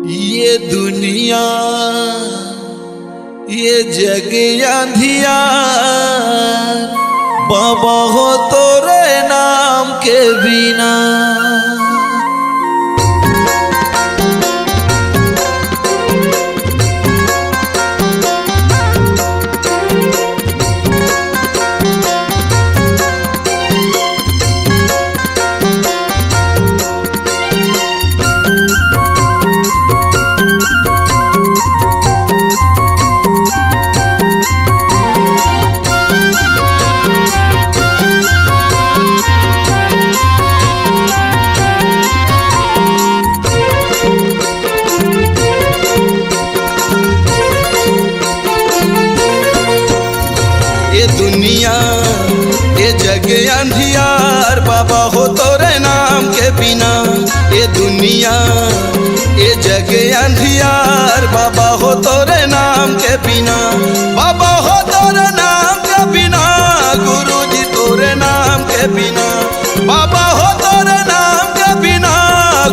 ये दुनिया ये जग अंधियार बाबा हो तोरे नाम के बिना। ये दुनिया ये जग अंधियार बाबा हो तोरे नाम के बिना। ये दुनिया ये जग अंधियार बाबा हो तोरे नाम के बिना। बाबा हो तोरे नाम के बिना, गुरु जी तोरे नाम के बिना। बाबा हो तोरे नाम के बिना,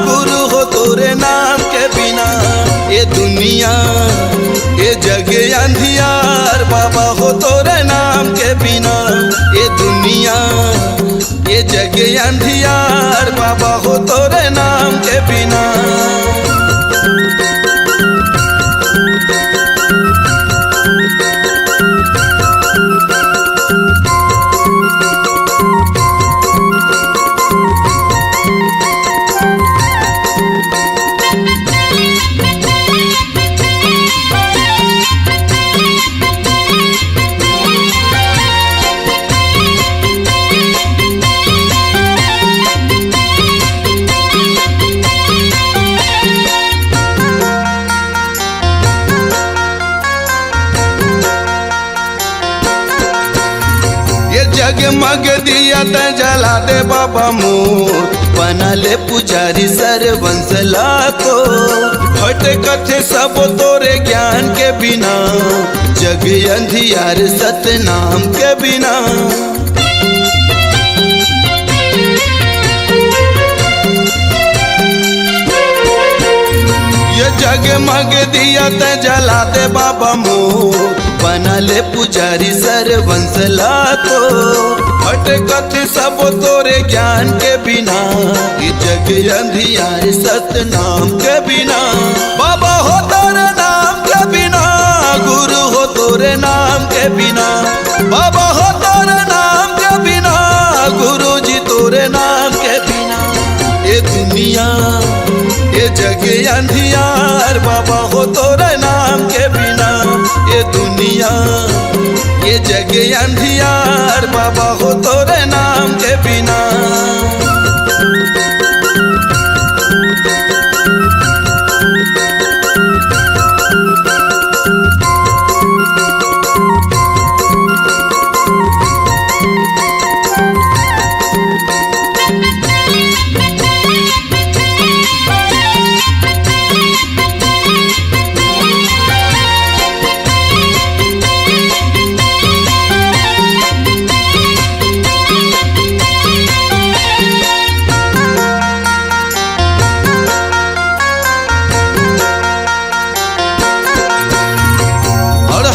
गुरु हो तोरे नाम के बिना। ये दुनिया ये जग अंधियार बाबा हो तोरे नाम के बिना। ये दुनिया ये जग अंधियार बाबा हो तोरे नाम के बिना। जगमग दिया त जला दे बाबा मोर, बना ले पुजारी सरवंशला को। हट कथे सब तोरे ज्ञान के बिना, जग अंधियार सतनाम के बिना। ये जगमग दिया त जला दे बाबा मोर, बना ले पुजारी सरवंशला को। हट कथे सब तोरे ज्ञान के बिना, ये जग अंधियार सतनाम के बिना। बाबा हो तोरे नाम के बिना, गुरु हो तोरे नाम के बिना। बाबा हो तोरे नाम के बिना, गुरु जी तोरे नाम के बिना। ये दुनिया ये जग अंधियार बाबा हो तोरे नाम के बिना। ये दुनिया ये जग अंधियार बाबा हो तोरे नाम के बिना।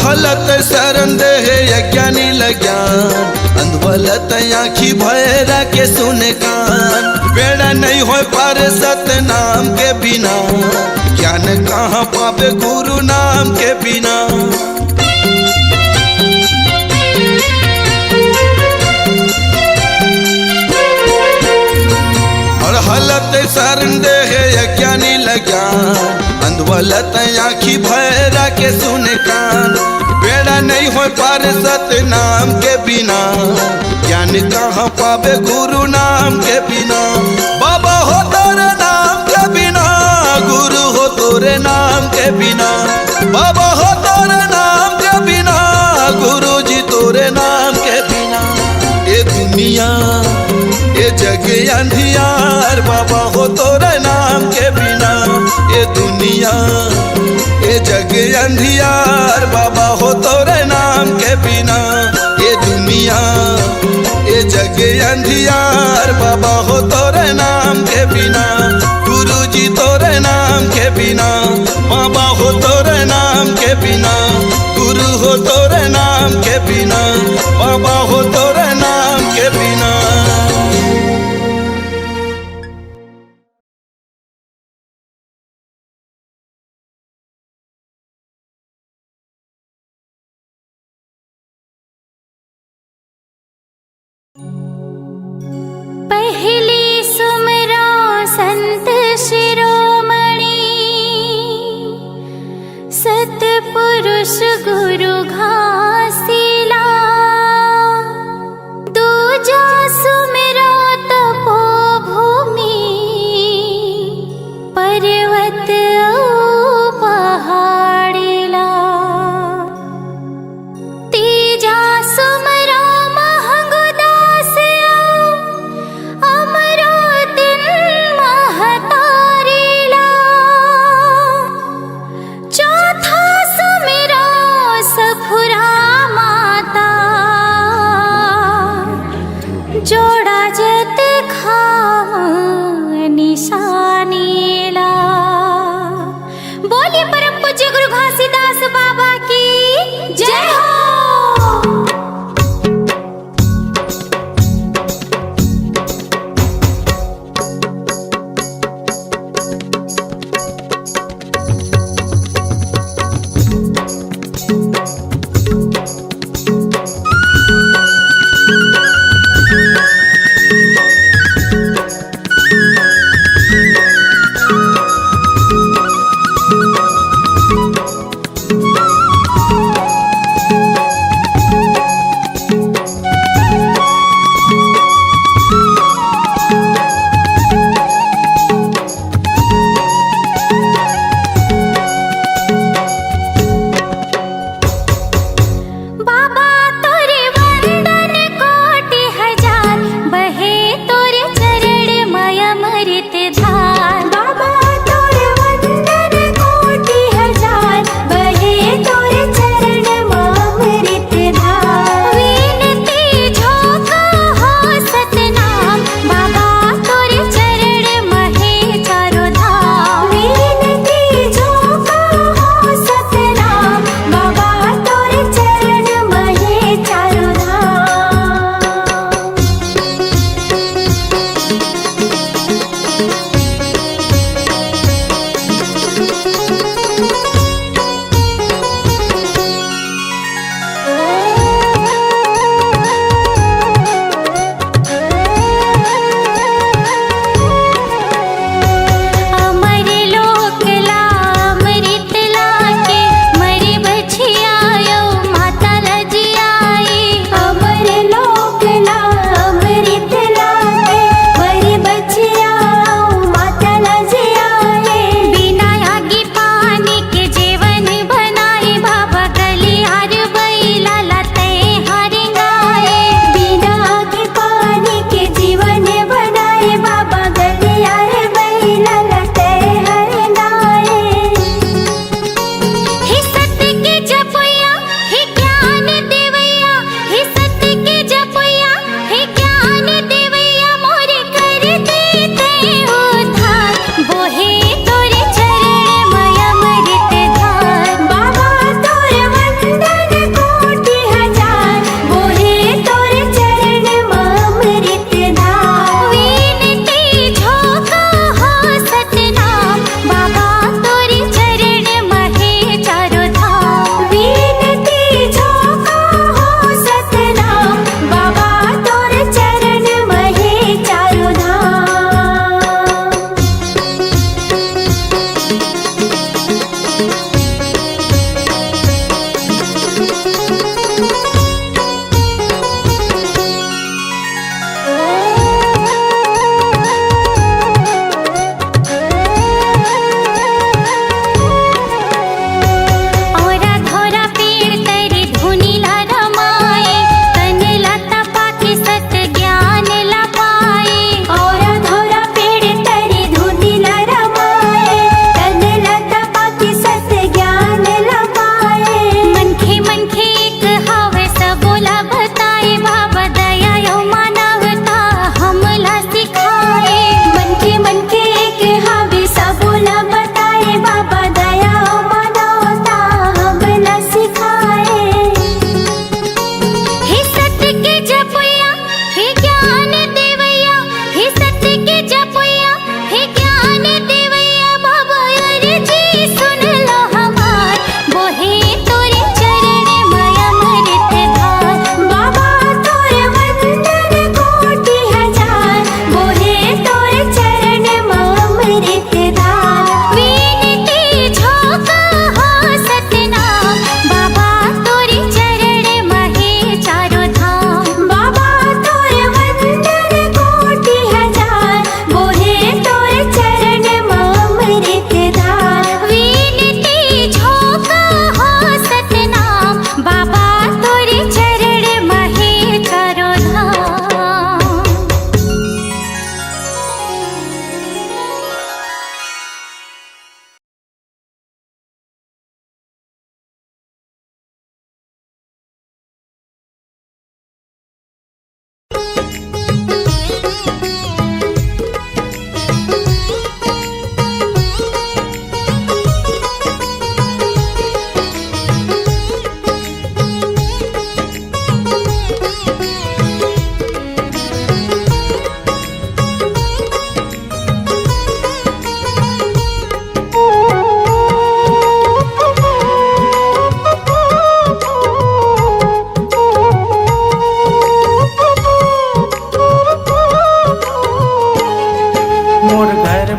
हलत शरण दे यज्ञानी लज्ञान, अंधवलत आँखी भैरा के सुने कान। बेड़ा नहीं हो पार सतनाम के बिना, ज्ञान कहाँ पावे गुरु नाम के बिना। और हलत शरण दे यज्ञानी लज्ञान, अंधवलत आँखी भैरा के सुने कान। बेड़ा नहीं हो पार सतनाम के बिना, ज्ञान कहाँ पावे गुरु नाम के बिना। बाबा हो तोरे नाम के बिना, गुरु हो तोरे नाम के बिना। बाबा हो तोरे नाम के बिना, गुरु जी तोरे नाम के बिना। ये दुनिया ये जग अंधियार बाबा हो तोरे नाम के बिना। ये दुनिया ये जग अंधियार बाबा हो तोरे नाम के बिना। ये दुनिया ये जग अंधियार बाबा हो तोरे नाम के बिना। गुरु गुरुजी तोरे नाम के बिना, बाबा हो तोरे नाम के बिना, गुरु हो तोरे नाम के बिना, बाबा हो तोरे नाम के बिना। पहली सुमरा संत शिरोमणि, सतपुरुष गुरु घासीला। दूजा सुमरा तपोभूमि, पर्वत पहाड़ीला। तीजा सुमरा जोड़ा जत खाम निशानीला। बोलिए परम पूज्य गुरु घासीदास बाबा की जय हो।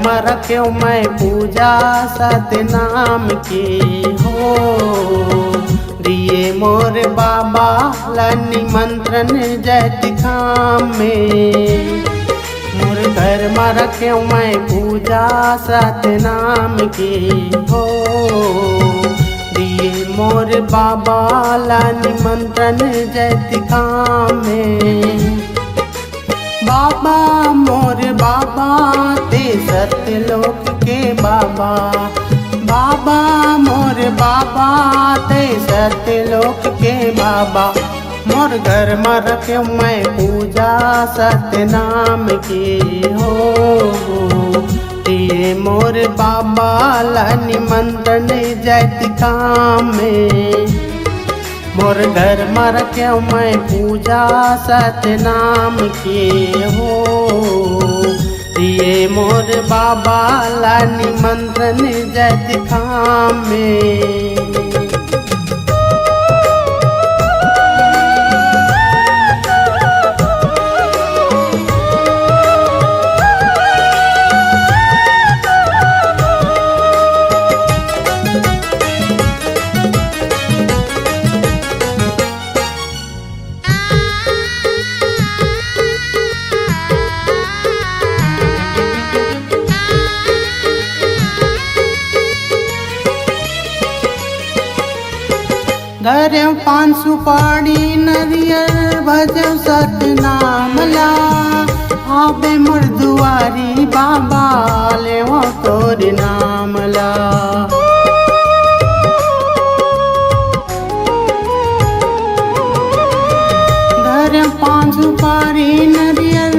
में रखे मैं पूजा सतनाम की हो। दिए मोर बाबा ला निमंत्रण जैत खाम में। मोर घर में रखे मैं पूजा सतनाम की हो। दिए मोर बाबा ला निमंत्रण जैत खाम में। बाबा मोर बाबा ते सत्यलोक के बाबा। बाबा मोर बाबा ते सत्यलोक के बाबा। मोर घर में रखे मैं पूजा सतनाम की हो। दिए मोर बाबा ला निमंत्रण जैत काम में। मोर घर में रखे मैं पूजा सतनाम की हो। दिए मोर बाबा ला निमंत्रण जैत खाम में। धरे पान सुपारी नरियर भजव सतनाम ला। आबे मोर दुआरी बाबा ले तोर नाम ला। धरे पान सुपारी नरियर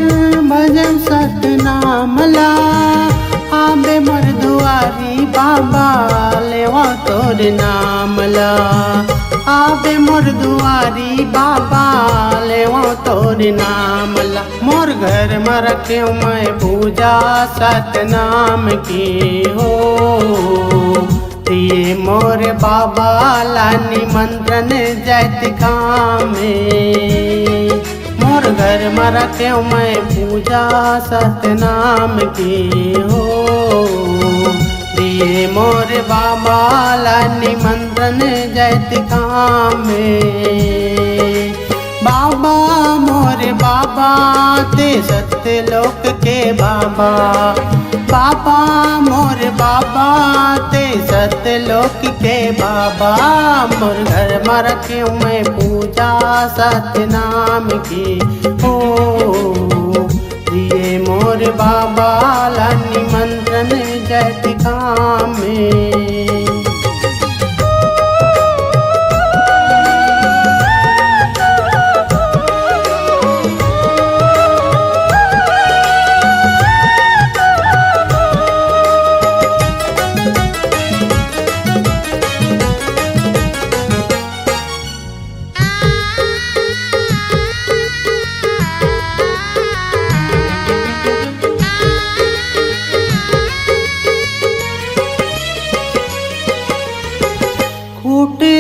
भजव सतनाम ला। आबे मोर दुआरी बाबा ले तोर नाम ला। आबे मोर दुआरी बाबा ले तोर नाम ला। मोर घर में रखे मैं पूजा सतनाम की हो। दिए मोर बाबा ला निमंत्रण जैत खाम में। मोर घर में रखे मैं पूजा सतनाम की हो। दिए मोर बाबा ला निमंत्रण जैत खाम में। बाबा मोर बाबा ते सत्यलोक के बाबा। बाबा मोर बाबा ते सत्यलोक के बाबा। मोर घर में रखे मैं पूजा सतनाम की हो। दिए मोर बाबा ला निमंत्रण जैत खाम में।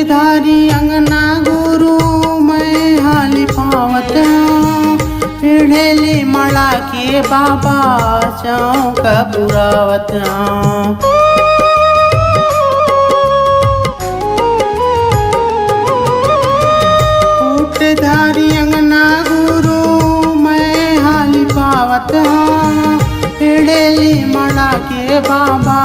धारी अंगना गुरु मैं हाली पावत हूँ। पीढ़ेली मड़ा के बाबा चौक बुरावत हूँ। धारी अंगना गुरु मैं हाली पावत हूँ। पीढ़ेली मड़ा के बाबा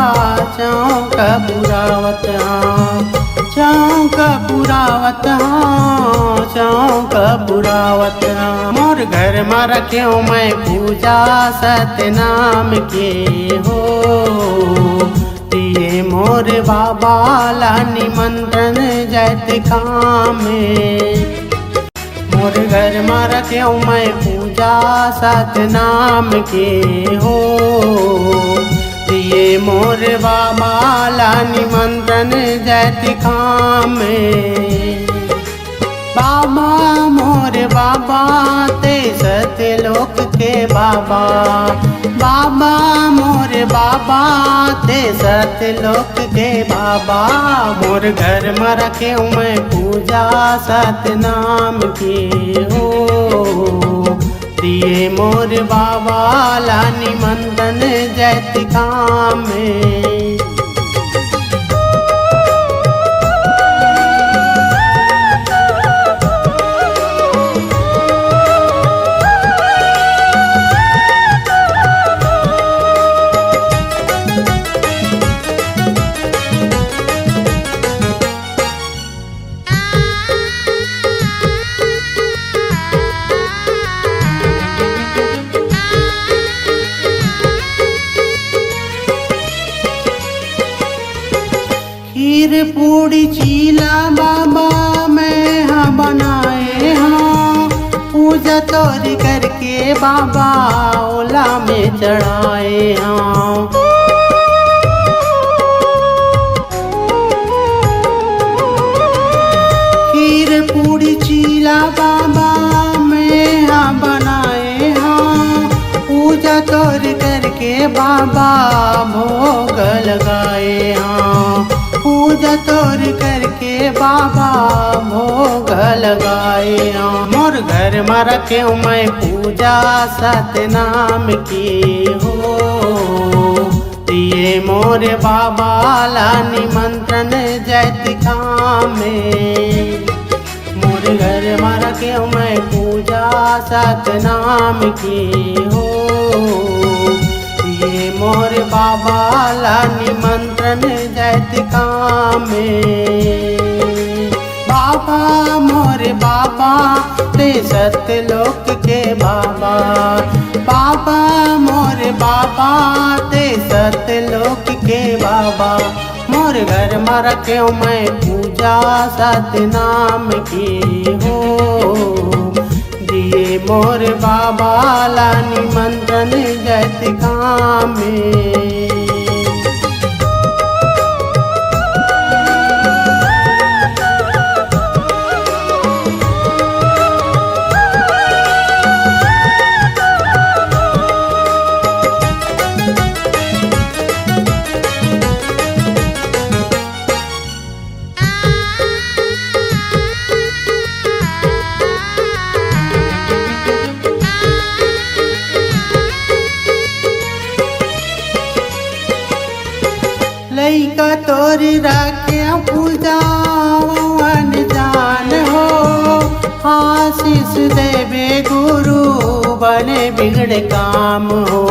चौक बुरावत हूँ। चौक बुरावत हाँ चौक बुरावत हाँ। मोर घर में रखे मैं पूजा सतनाम के हो। दिए मोर बाबा ला निमंत्रण जैत खाम में। मोर घर में रखे मैं पूजा सतनाम के हो। दिए मोर बाबा ला निमंत्रण जैत खाम में। बाबा मोर बाबा ते सत्यलोक के बाबा। बाबा मोर बाबा ते सत्यलोक के बाबा। मोर घर में रखे मैं पूजा सतनाम की हो। दिए मोर बाबा ला निमंत्रण जैत काम में। खीर पूड़ी चीला बाबा में हाँ बनाए हाँ, पूजा तोरी करके बाबा ओला में चढ़ाए हाँ। खीर पूड़ी चीला बाबा में हाँ बनाए हाँ, पूजा तोरी करके बाबा भोग लगाए हाँ। पूजा तोर करके बाबा भोग लगाए मोर घर में रखे मैं पूजा सतनाम की हो। दिए मोर बाबा ला निमंत्रण जैत काम में। मोर घर में रखे मैं पूजा सतनाम की हो। दिए मोर बाबा ला निमंत्रण जैत काम में। बाबा मोर बाबा ते सतलोक के बाबा, बाबा मोर बाबा ते सतलोक के बाबा। मोर घर में रखे मैं पूजा सतनाम की हो। दिए मोर बाबा ला निमंत्रण जैत काम में। लइका तोरी रखे पूजा जान हो। आशीष देवे गुरु बने बिगड़े काम हो।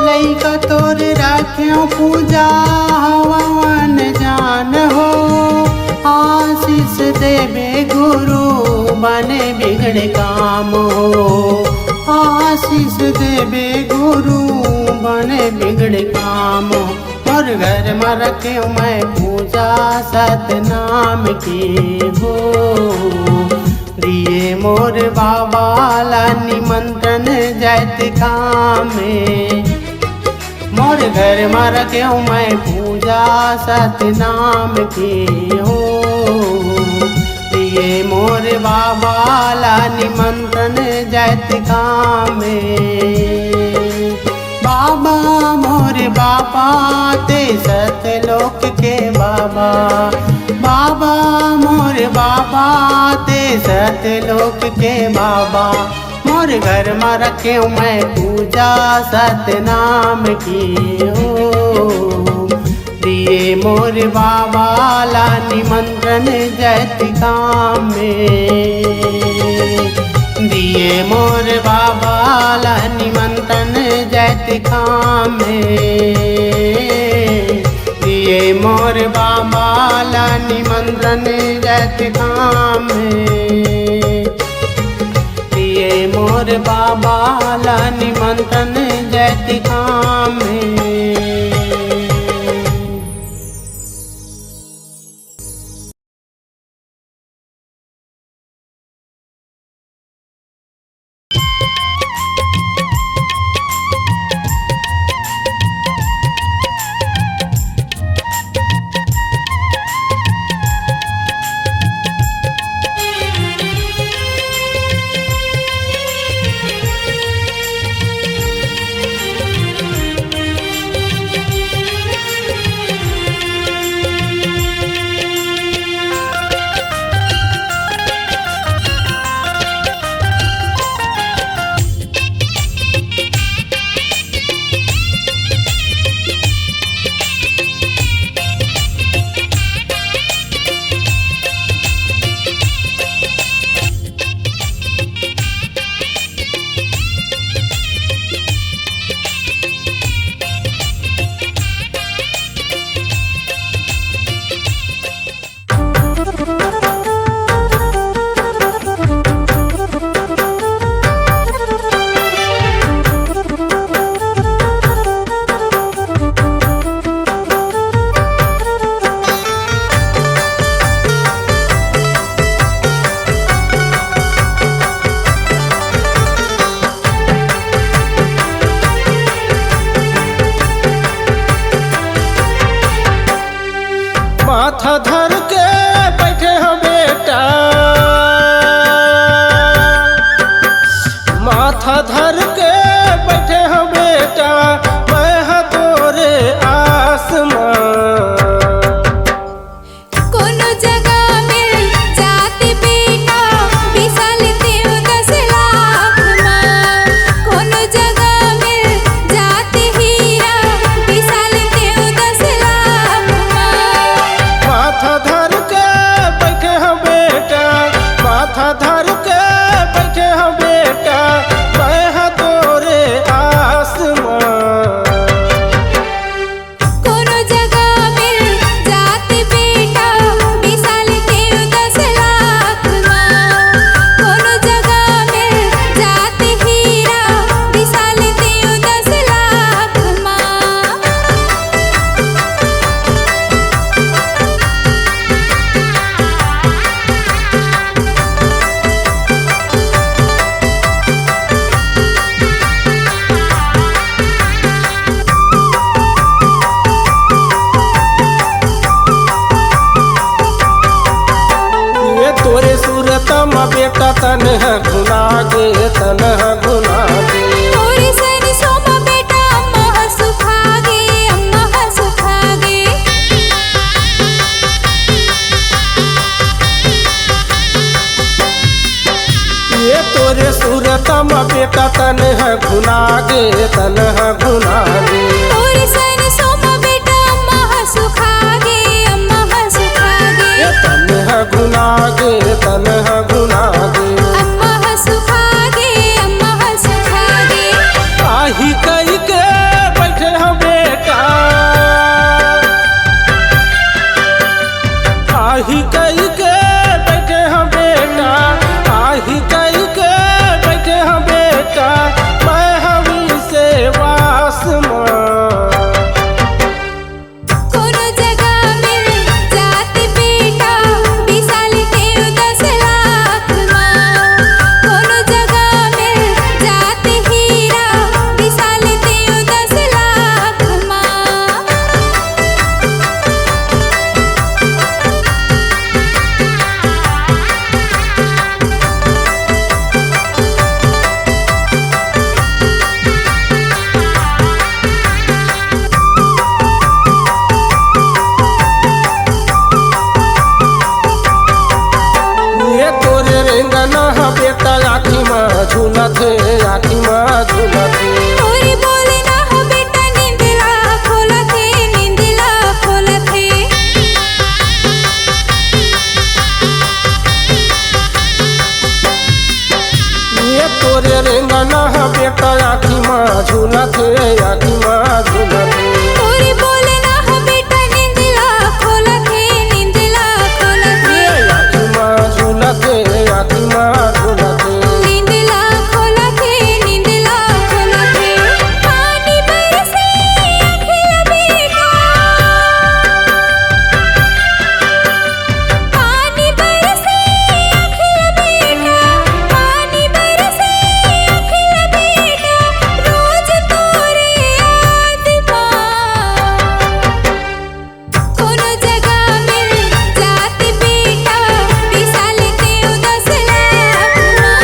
लइका तोरी रखे पूजा जान हो। आशीष देवे गुरु बने बिगड़े काम हो। आशीष देवे गुरु बने बिगड़े काम। और घर में रखे मैं पूजा सतनाम की हो। दिए मोर बाबा ला निमंत्रण जैत काम में। मोर घर में रखे मैं पूजा सतनाम की हो। दिए मोर बाबा ला निमंत्रण जैत काम में। बाबा मोर बाबा ते सतलोक के बाबा, बाबा मोर बाबा ते सतलोक के बाबा। मोर घर में रखे मैं पूजा सतनाम की हो। दिए मोर बाबा ला निमंत्रण जैत काम में। दिए मोर बाबा ला निमंत्रण जैत काम में। दिए मोर बाबा ला निमंत्रण जैत काम में। दिए मोर बाबा ला निमंत्रण जैत काम में। तोरे सूरतम बेटा तन है गुना गे तन है गुना गे तोरे सरसों में बेटा अम्मा सुखागे अम्मा सुखागे ये तोरे सूरतम बेटा तन है गुना गे तन है गुना गे तोरे सरसों में बेटा अम्मा सुखागे अम्मा सुखागे ये तन है गुना गे तन है गुना गे अम्मा सुखागे अम्मा सुखागे आही कही के बैठे हो बेटा आही कही के बैठे हो बेटा आही कही के बैठे हो बेटा मैं हवी से वास कोनो जगह मिल जात बेटा विशाल देव 10 लाख माँ कोनो जगह मिल जात हीरा विशाल देव 10 लाख माँ ये तोरे रेंगना है बेटा आखी माँ झूलत है आखी माँ झूलत है तोरी बोले ना हो बेटा नींदला खोलत है नींदला खोलत है ये तोरे रेंगना है बेटा आखी माँ झूलत है आखी माँ झूलत है तोरी बोले ना हो बेटा नींदला खोलत है नींदला खोलत है ये आखी माँ झूलत है आखी माँ झूलत है नींदला खोलत है नींदला खोलत है पानी बरसे अखिल बेटा पानी बरसे अखिल बेटा पानी बरसे अखिल बेटा रोज तोरे याद कोनो जगह मिल जात बेटा विशाल देव 10 लाख माँ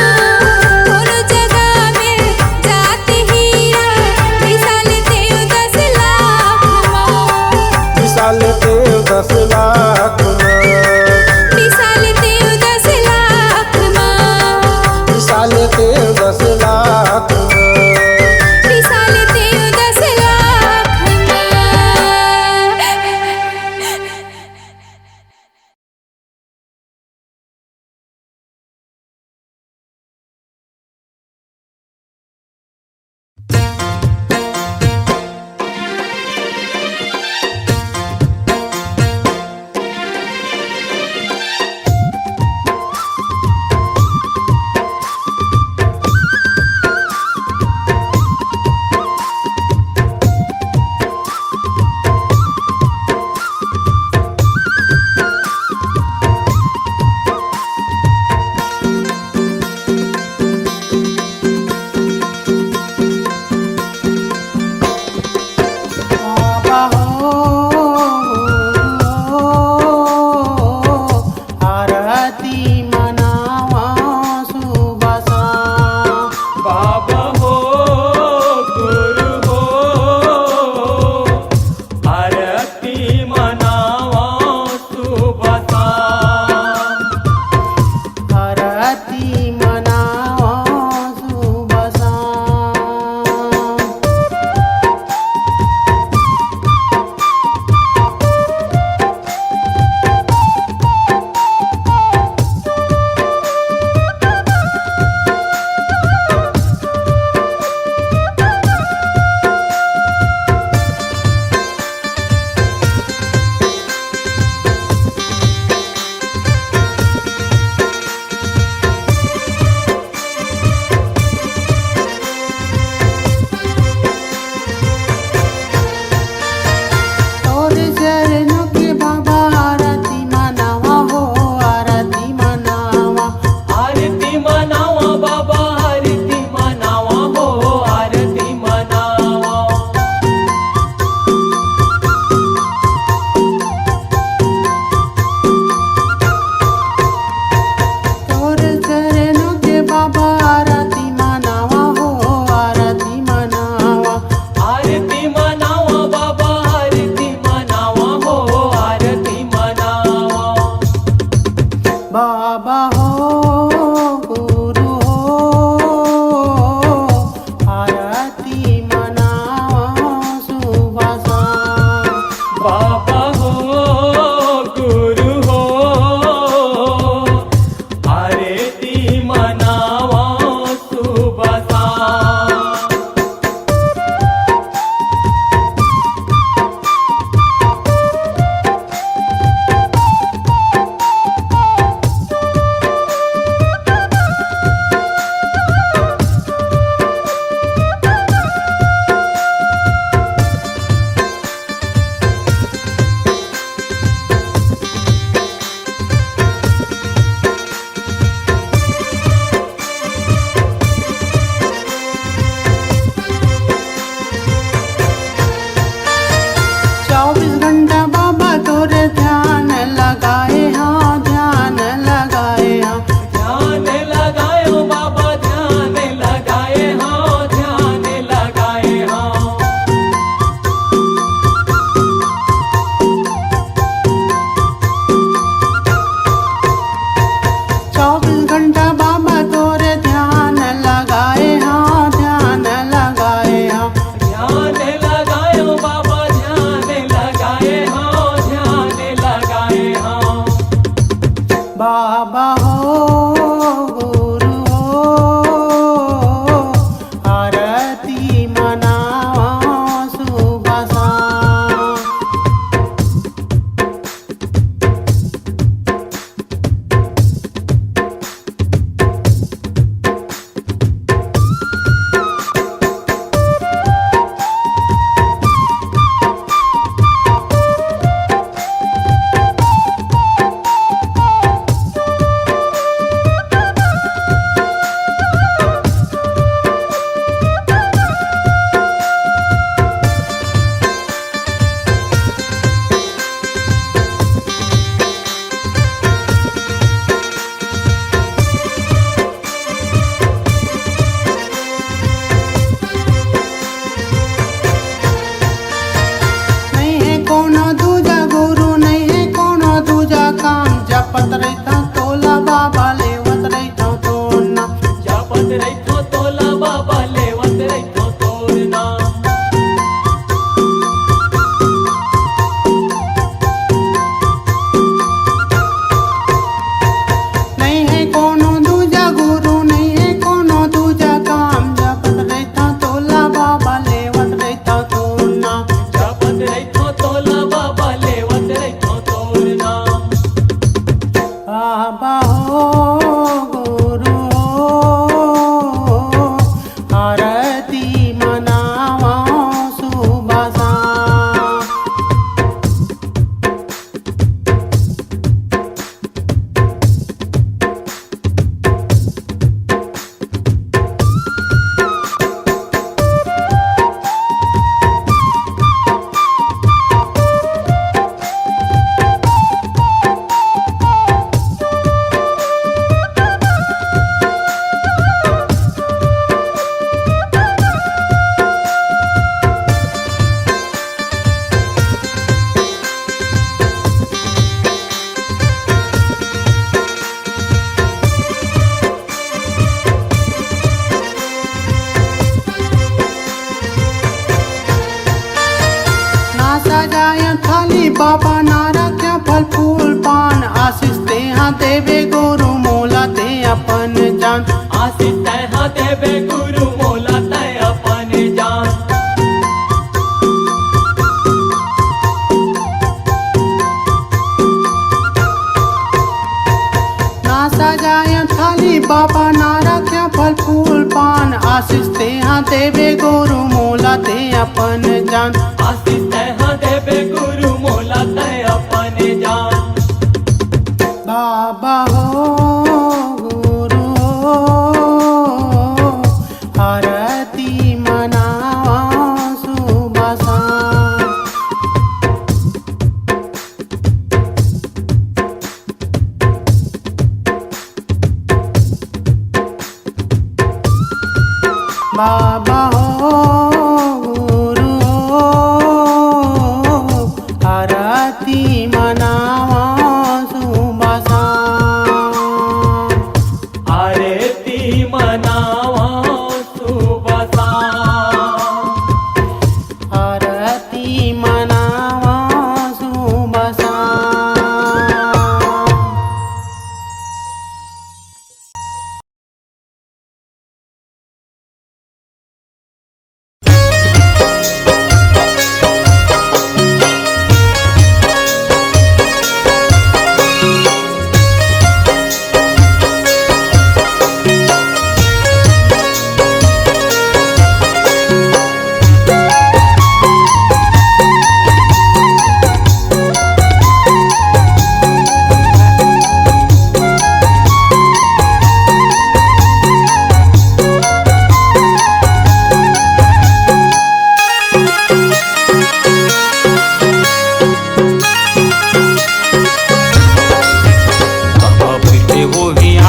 कोनो जगह मिल जात हीरा विशाल देव 10 लाख माँ विशाल देव 10 लाख माँ विशाल देव 10 लाख माँ विशाल देव 10 लाख माँ विशाल देव 10 लाख माँ बाबा आरती मनावा सुबह शाम बाबा हो गुरु हो आरती मनावा सुबह शाम आरती मनावा सुबह शाम बाबा हो गुरु हो आरती मनावा सुबह शाम। बाबा हो गुरु हो आरती मनावा सुबह शाम। बाबा हो गुरु हो आरती मनावा सुबह शाम। जपत रहता तोला बाबा लेवत रहता तोर नाम। जपत रहितो तोला बाबा लेवत रहितो तोर नाम। नहीं है कोनो दूजा गुरु नहीं है कोनो दूजा काम जपत रहता तोला बाबा लेवत रहता तोर नाम। जपत रहितो तोला बाबा लेवत रहितो तोर नाम। बाबा हो गुरु हो आरती मनावा सुबह शाम। सजाया थाली बाबा ना रख्या फल फूल पान आशीष ते हाँ देवे गुरु मोला ते अपन जान। आशीष तैहा देवे गुरु मोला तै अपन जान। ना सजाया थाली बाबा ना रख्या फल फूल पान आशीष ते हाँ देवे गुरु मोला ते अपन जान। आशीष तैहा देवे गुरु मोला तै अपन जान। बाबा हो गुरु हो आरती मनावा सुबह शाम। बाबा हो गुरु हो आरती मनावा सुबह शाम।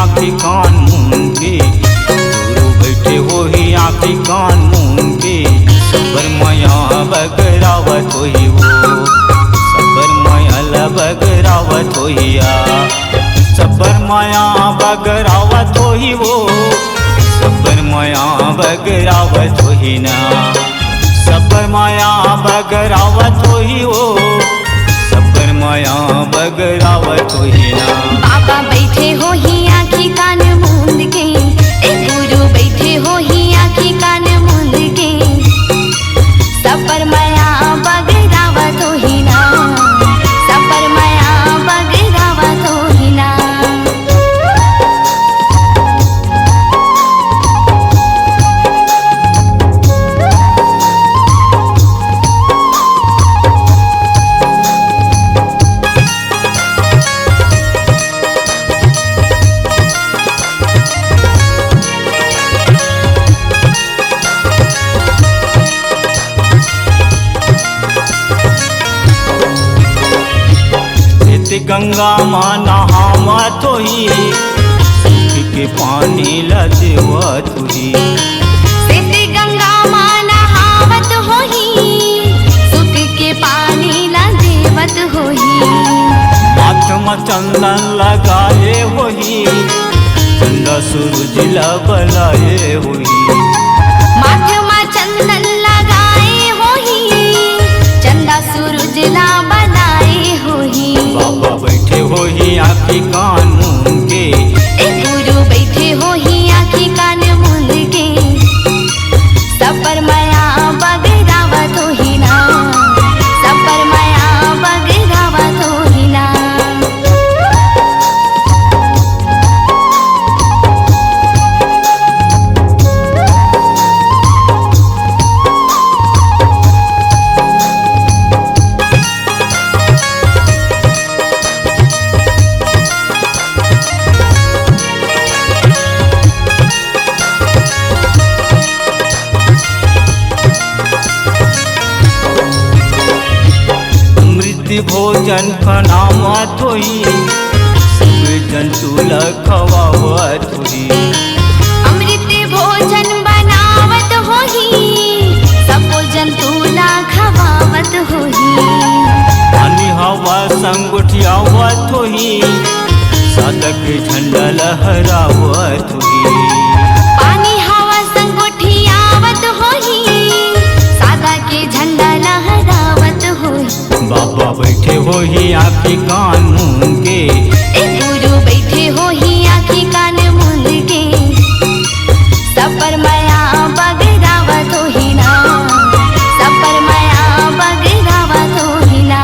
आँखी कान मूंद के, गुरु बैठे वही आँखी कान मूंद के, सबर माया बगरावत होई वो, सबर माया बगरावत होइया, सबर माया बगरावत होई वो, सबर माया बगरावत होई ना, सबर माया बगरावत होई वो, सबर माया बगरावत होई ना। बाबा बैठे हो ही आँखी कान मूंद के, गुरु बैठे हो ही आँखी कान मूंद के, सबर माया बगरावत होई ना, सबर माया बगरावत होई ना। गंगा माँ नहावत होई, सूख के पानी लदेवत होई, सिद्धि गंगा माँ नहावत होही, सुख के पानी ला देवत होही, माथ में चंदन लगाए होई, चंदा सूरज बलाए होई, माथ में चंदन लगाए होही, चंदा सूरज ला बनाए होही। बाबा बैठे होई आँखी कान मूंद के, गुरु बैठे होही आँखी कान मूंद के, सबर माया बगरावत होही ना, सबर माया बगरावत होही ना। भोजन खनावत होई, सब जंतु खवावत होई, अमृत भोजन बनावत होही, सब जंतु ला खवावत होही, पानी हवा संग उठियावत होई, साधक झंडा लहरावत होई, पानी हवा संग उठियावत होही, सादा के झंडा लहरावत होही। बाबा बैठे होई आँखी कान मूंद के, गुरु बैठे होही आँखी कान मूंद के, सबर माया बगरावत होही ना, सबर माया बगरावत होही ना।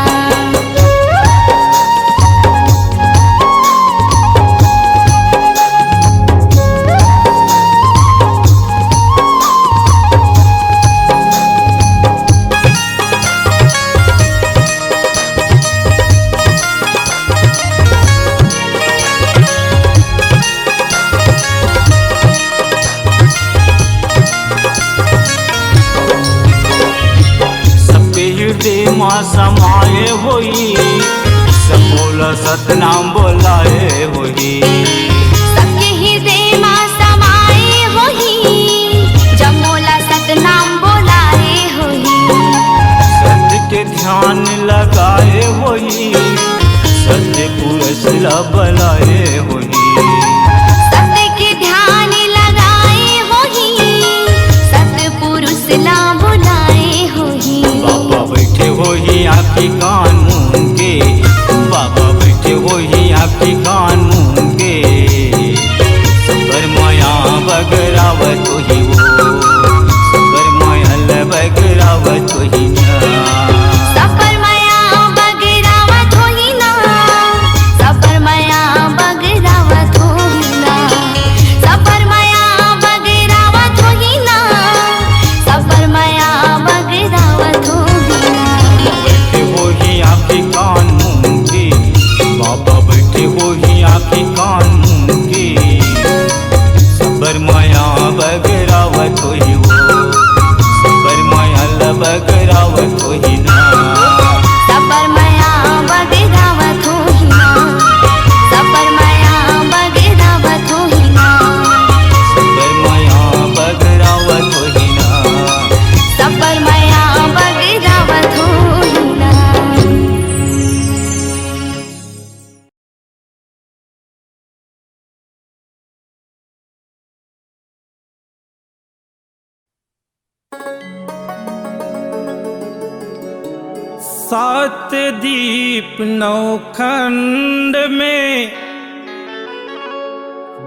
सात दीप नौ खंड में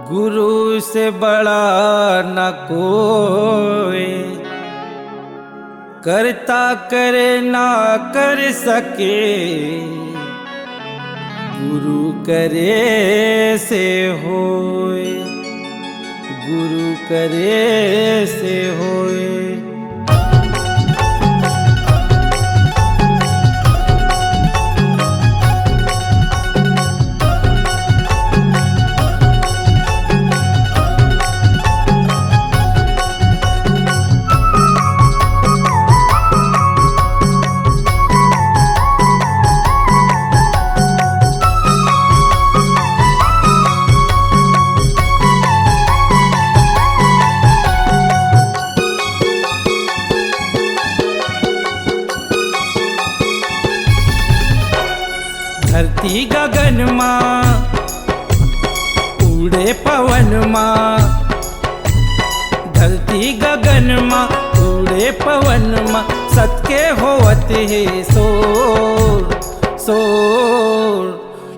गुरु से बड़ा न कोई, करता करे ना कर सके, गुरु करे से होए, गुरु करे से होए। धरती गगन माँ उड़े पवन माँ, धरती गगन माँ उड़े पवन माँ, सत्के होवत है शोर शोर।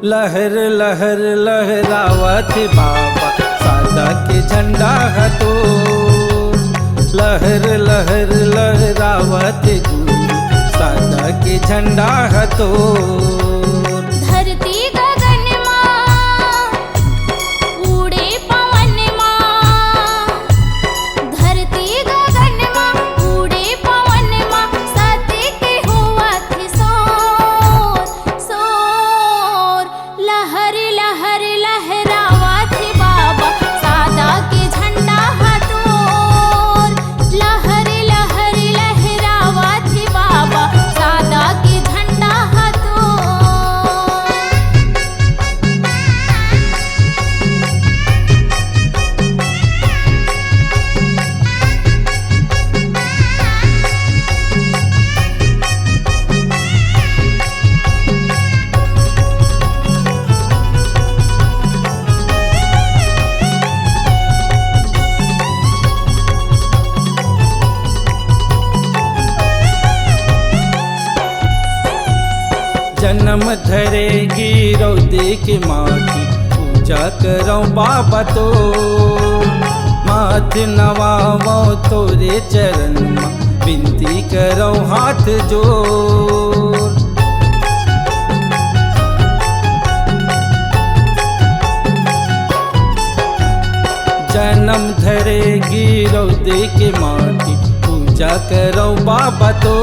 लहर लहर लहरावत बाबा सादा के झंडा हतो, लहर लहर लहरावत गुरु सादा के झंडा हतो। धरती गगन माँ उड़े पवन माँ, धरती गगन माँ उड़े पवन माँ, सत्के होवत शोर शोर। लहर लहर लहरावत बाबा सादा के झंडा हतोर, लहर लहर लहरावत बाबा सादा के झंडा हतोर। जन्म धरेगी रौदे की माटी, पूजा करो बाबा तो माथ नवावो तोरे चरण माँ, विनती करो हाथ जोड़। जन्म धरेगी रौदे की माटी, पूजा करो बाबा तो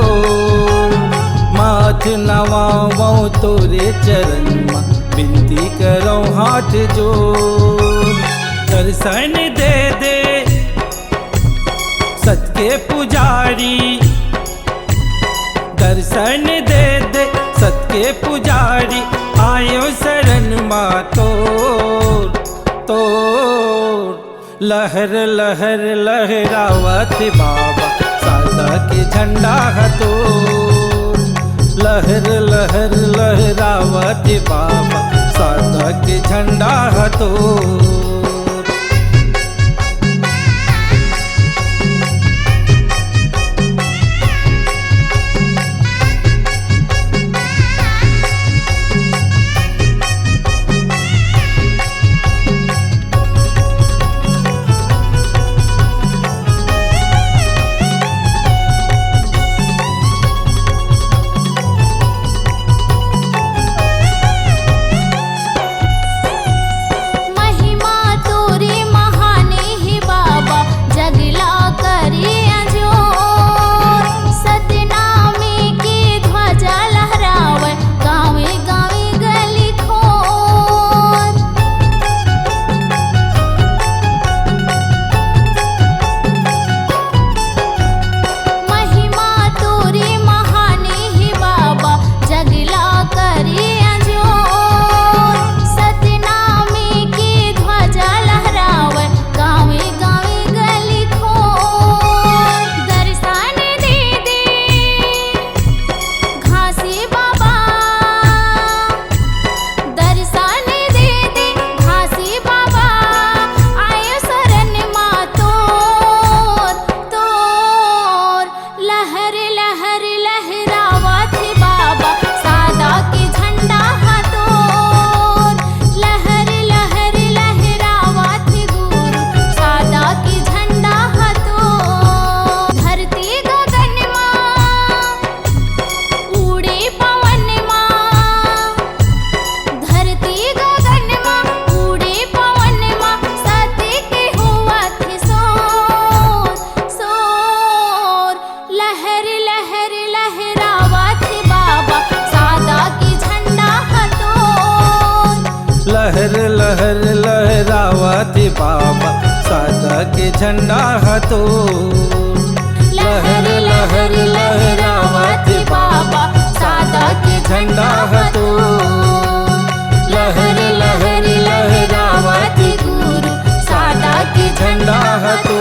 माथ नवावो तोरे चरण माँ, विनती करो हाथ जोड़। दर्शन दे दे सत्के पुजारी, दर्शन दे दे सत्के पुजारी, आयो शरण माँ तोर तोर। लहर लहर लहरावत बाबा सादा के झंडा हतोर, लहर लहर लहरावत बाबा सादा के झंडा हतोर। महिमा लहरावती बाबा सादा के झंडा हतो। लहर लहर लहरावती बाबा सादा के झंडा हतो। लहर लहर लहरावती गुरु सादा के झंडा हतो।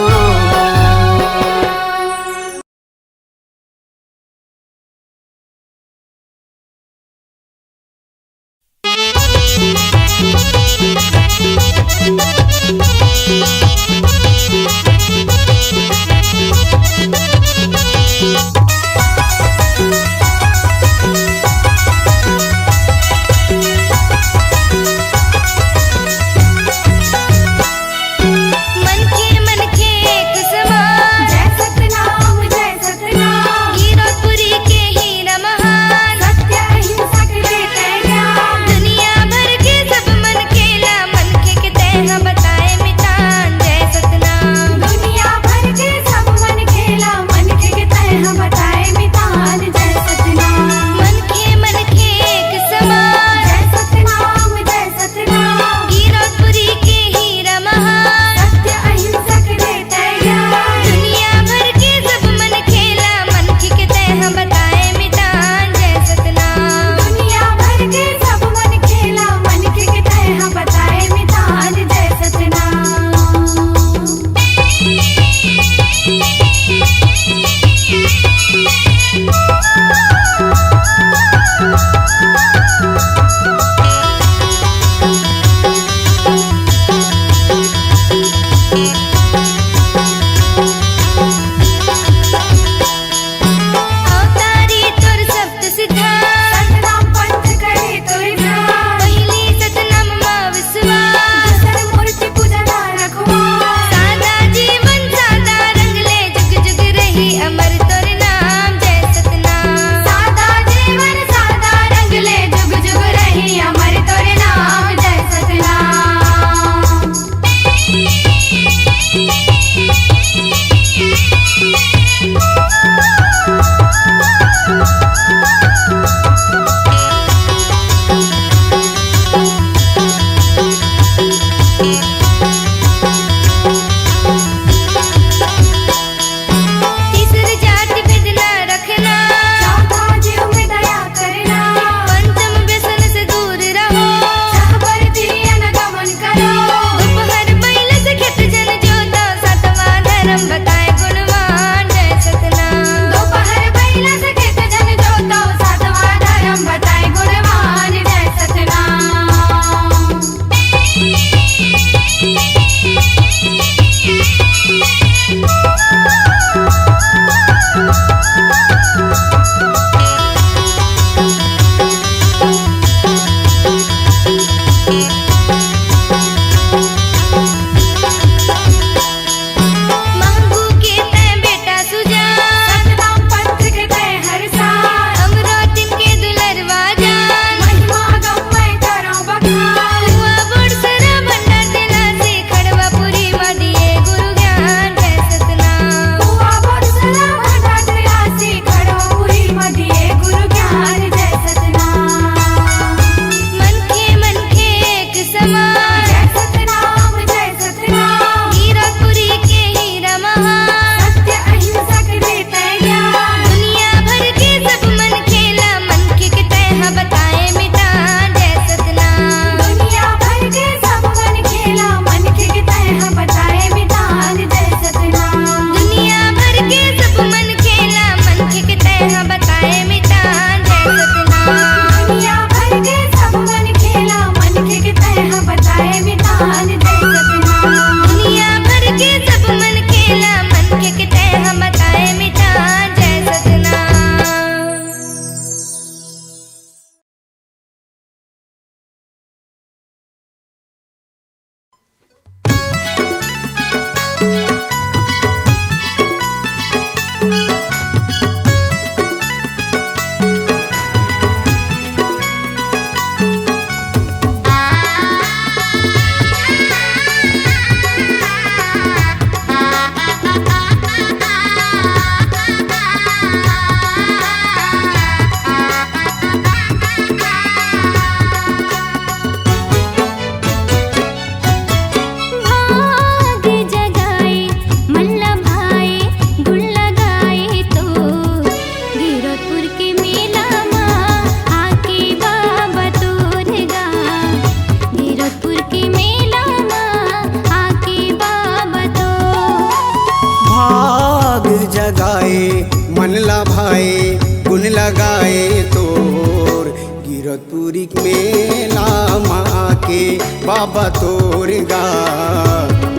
लगाए तोर गिरतपुरी मेला माँ के बाबा तोर गा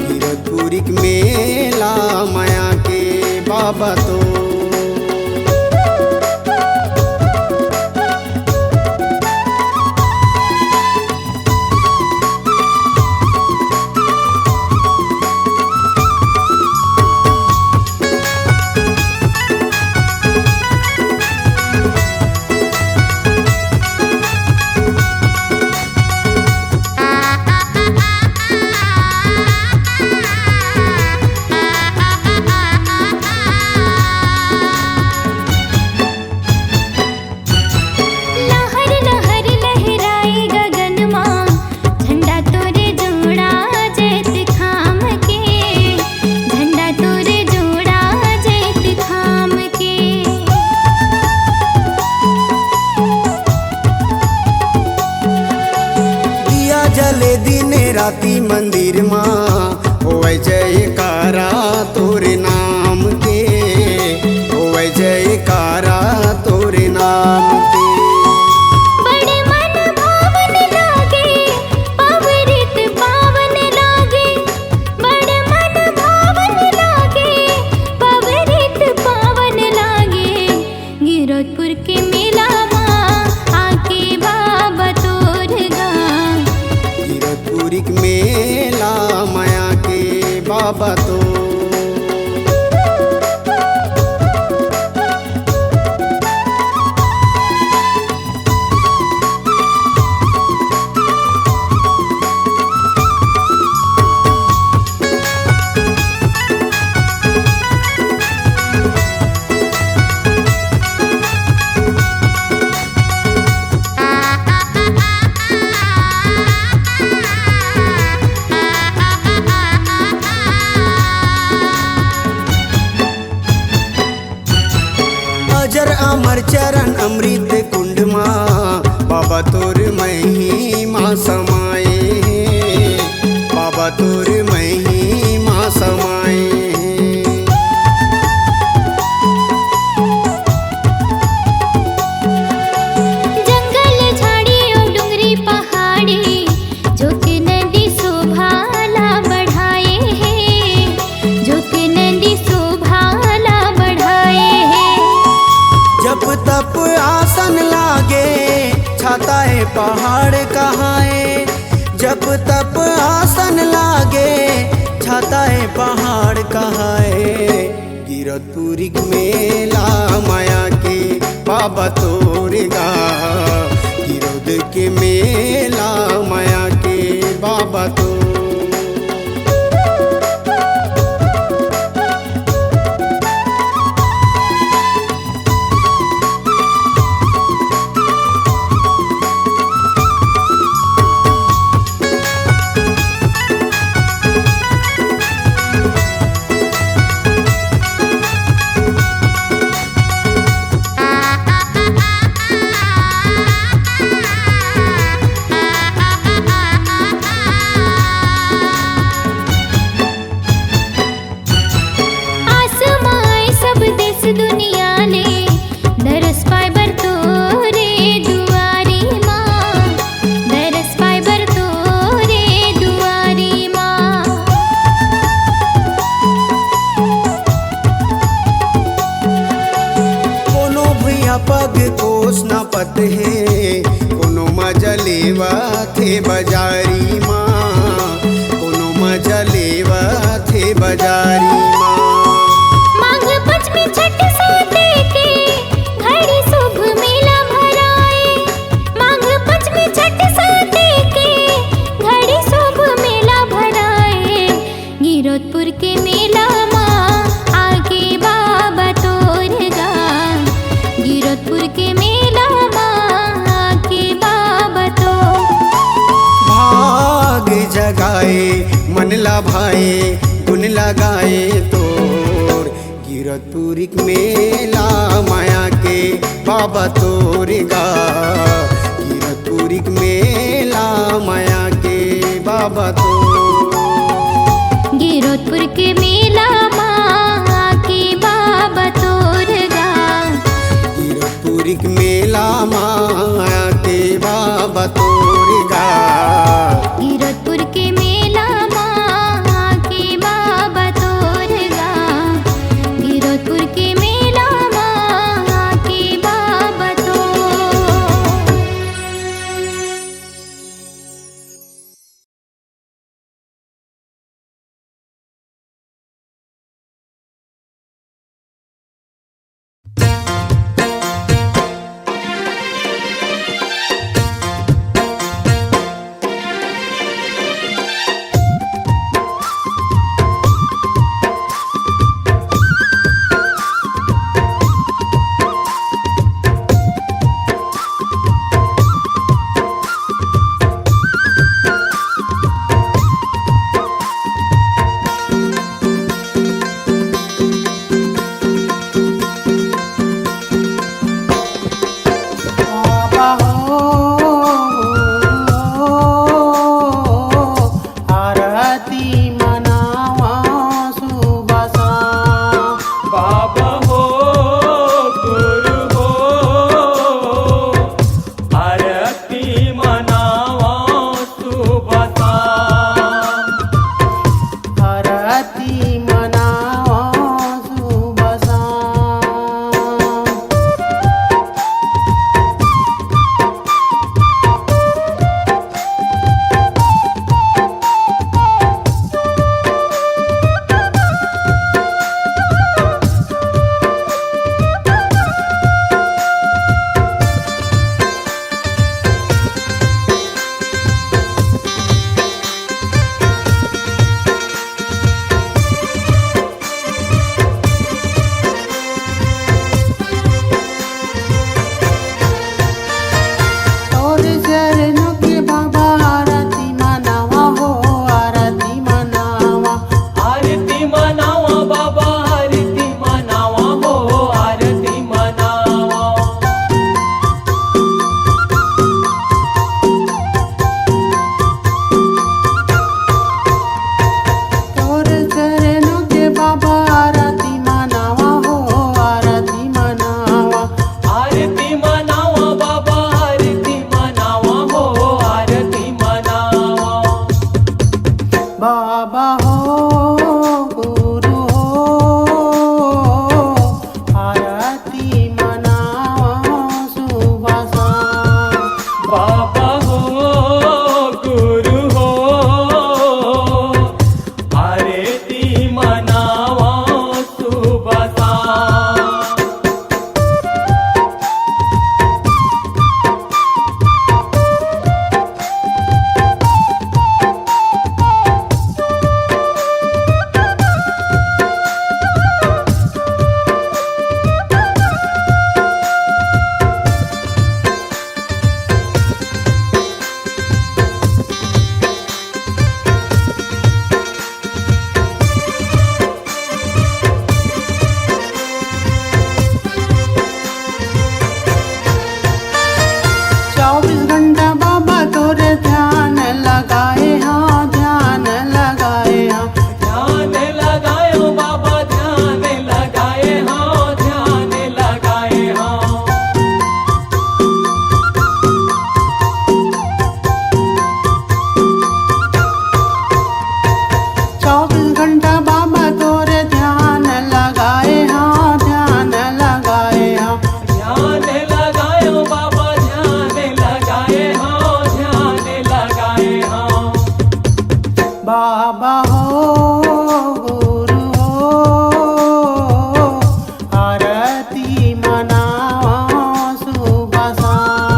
गिरतपुरी मेला माया के बाबा तो जले दिन राती मंदिर माँ होवे जयकारा तोरे नाम के होवे जयकारा तोरे नाम के बड़े मन भावन लागे पवित्र पावन लागे बड़े मन भावन लागे पवित्र पावन लागे गिरतपुर के मेला माँ आके बाबा तोर गा गिरतपुरी मेला माया के बाबा तो अजर अमर चरण अमृत कुंड माँ बाबा तोर महिमा समाए बाबा तोर महिमा समाए जंगल झाड़ी और डुंगरी पहाड़ी जो के नदी शोभाला बढ़ाए हैं जो के नदी शोभाला बढ़ाए हैं जब तप आसन लागे छाता है पहाड़ कहाँ है जब तप आसन लागे छाता है पहाड़ कहाँ है गिरतपुरी मेला माया के बाबा तोर गा गिरोद के मेला माया के बाबा तो दुनिया ने दरस पाइबर तोरे दुआरी माँ दरस पाइबर तोरे दुआरी माँ कोनो भैया पग कोस न पत है कोनो मजलेवा थे बाजारी माँ कोनो मजलेवा थे बाजारी माँ मांग पचमी छठ साते के घड़ी शुभ मेला भराए मांग पचमी छठ साते के घड़ी शुभ मेला भराए गिरतपुर के मेला माँ आगे बाबा तोर गा गिरतपुर के मेला माँ आगे बाबा तो भाग जगाए मन लाभाए गुन लगाए तोर गिरतपुरी मेला माया के बाबा तोर गा गिरतपुरी मेला माया के बाबा तो गिरतपुर के मेला माँ के बाबा तोर गा गिरतपुरी बाबा हो गुरु हो आरती मनावा सुबह शाम। बाबा हो गुरु हो आरती मनावा सुबह शाम। बाबा हो गुरु हो आरती मनावा सुबह शाम।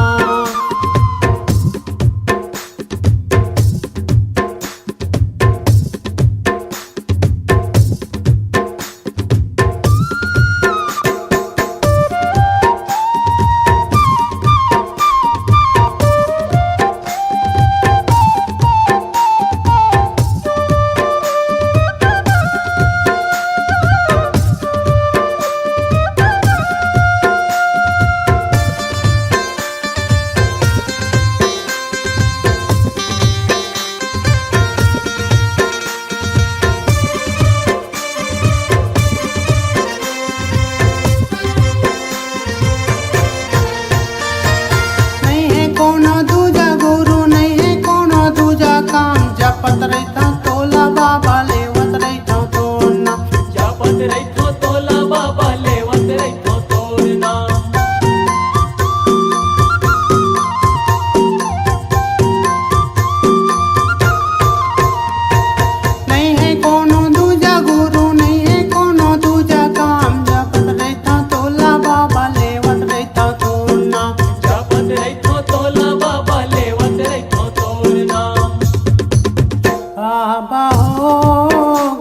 बाबा हो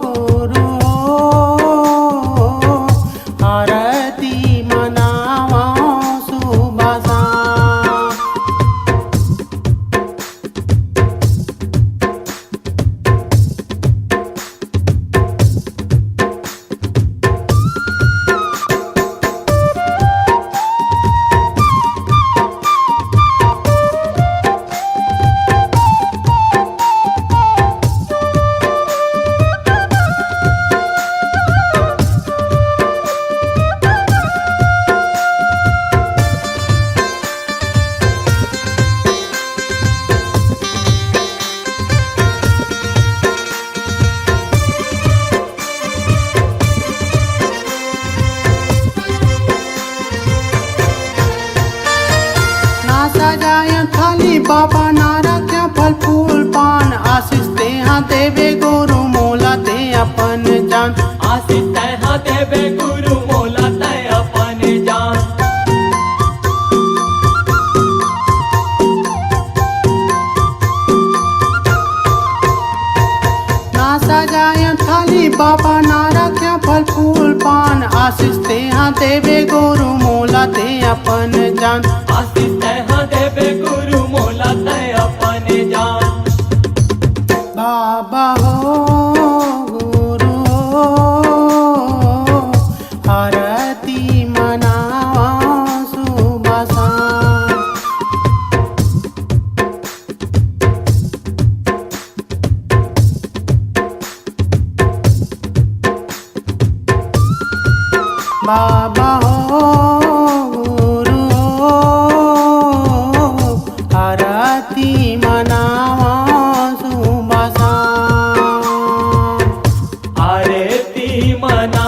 गुरु हो आरती मनावा सुबह शाम। बाबा नारा क्या फल फूल पान आशीष ते हाँ देवे गुरु मोला ते अपन जान। आशीष तैहा देवे गुरु मोला तै अपन जान। ना सजाय थाली बाबा नारा क्या फल फूल पान आशीष ते हाँ देवे गुरु मोला ते अपन जान। आशीष तैहा देवे गुरु मोला तै अपन जान। बाबा हो गुरु हो आरती मनावा सुबह शाम। बाबा हो गुरु हो आरती मनावा सुबह शाम। मना